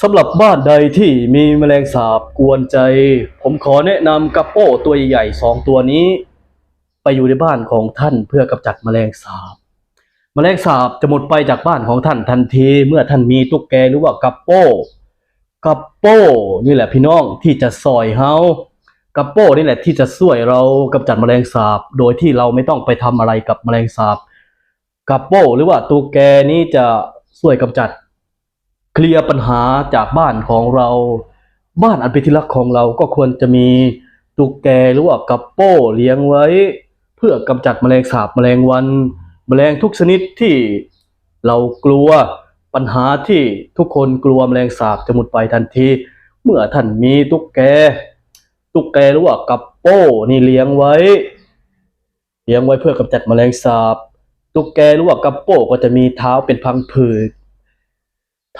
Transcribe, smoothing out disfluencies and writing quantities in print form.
สำหรับบ้านใดที่มีแมลงสาบกวนใจผมขอแนะนำกัปโป้ตัวใหญ่ๆ2 ตัวนี้ไปอยู่ในบ้านของท่านเพื่อกำจัดแมลงสาบแมลงสาบจะหมดไปจากบ้านของท่านทันทีเมื่อท่านมีตุ๊กแกหรือว่ากัปโป้นี่แหละพี่น้องที่จะซอยเฮากัปโป้นี่แหละที่จะช่วยเรากำจัดแมลงสาบโดยที่เราไม่ต้องไปทำอะไรกับแมลงสาบกัปโป้หรือว่าตุ๊กแกนี้จะช่วยกำจัดเคลียร์ปัญหาจากบ้านของเราบ้านอันเป็นที่รักของเราก็ควรจะมีตุ๊กแกหรือว่ากัปโป้เลี้ยงไว้เพื่อกำจัดแมลงสาบแมลงวันแมลงทุกชนิดที่เรากลัวปัญหาที่ทุกคนกลัวแมลงสาบจะหมดไปทันทีเมื่อท่านมีตุ๊กแกหรือว่ากัปโป้นี่เลี้ยงไว้เพื่อกำจัดแมลงสาบตุ๊กแกหรือว่ากัปโป้ก็จะมีเท้าเป็นพังผืด